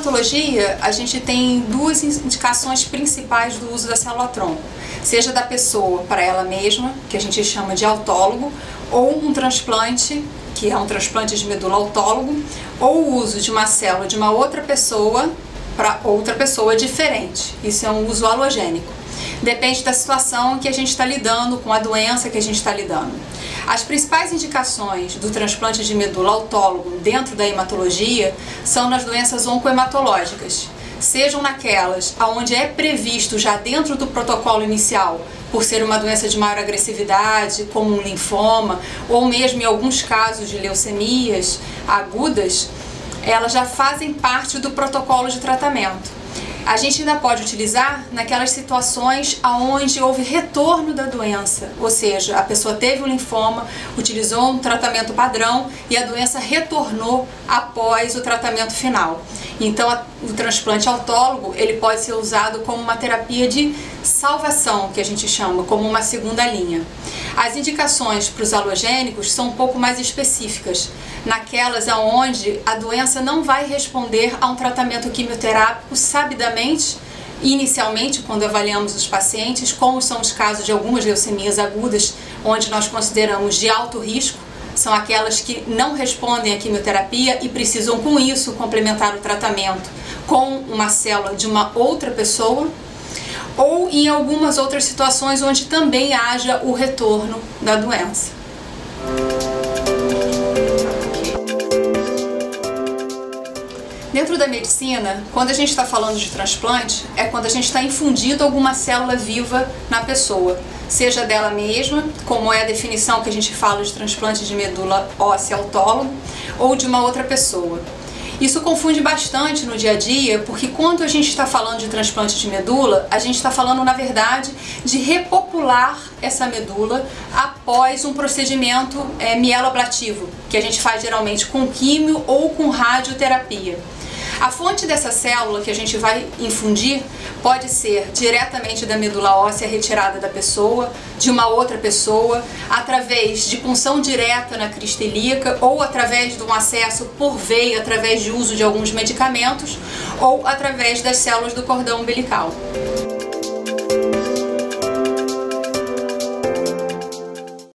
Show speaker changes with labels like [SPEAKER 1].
[SPEAKER 1] hematologia, a gente tem duas indicações principais do uso da célula-tronco, seja da pessoa para ela mesma, que a gente chama de autólogo, ou um transplante, que é um transplante de medula autólogo, ou o uso de uma célula de uma outra pessoa para outra pessoa diferente. Isso é um uso alogênico. Depende da situação que a gente está lidando, com a doença que a gente está lidando. As principais indicações do transplante de medula autólogo dentro da hematologia são nas doenças oncohematológicas, sejam naquelas onde é previsto já dentro do protocolo inicial, por ser uma doença de maior agressividade, como um linfoma, ou mesmo em alguns casos de leucemias agudas, elas já fazem parte do protocolo de tratamento. A gente ainda pode utilizar naquelas situações onde houve retorno da doença, ou seja, a pessoa teve um linfoma, utilizou um tratamento padrão e a doença retornou após o tratamento final. Então, o transplante autólogo ele pode ser usado como uma terapia de salvação, que a gente chama, como uma segunda linha. As indicações para os alogênicos são um pouco mais específicas, naquelas onde a doença não vai responder a um tratamento quimioterápico sabidamente, inicialmente, quando avaliamos os pacientes, como são os casos de algumas leucemias agudas, onde nós consideramos de alto risco, são aquelas que não respondem à quimioterapia e precisam, com isso, complementar o tratamento com uma célula de uma outra pessoa, ou em algumas outras situações onde também haja o retorno da doença. Dentro da medicina, quando a gente está falando de transplante, é quando a gente está infundindo alguma célula viva na pessoa, seja dela mesma, como é a definição que a gente fala de transplante de medula óssea autólogo, ou de uma outra pessoa. Isso confunde bastante no dia a dia, porque quando a gente está falando de transplante de medula, a gente está falando, na verdade, de repopular essa medula após um procedimento mieloablativo, que a gente faz geralmente com químio ou com radioterapia. A fonte dessa célula que a gente vai infundir pode ser diretamente da medula óssea retirada da pessoa, de uma outra pessoa, através de punção direta na crista ilíaca ou através de um acesso por veia, através de uso de alguns medicamentos ou através das células do cordão umbilical.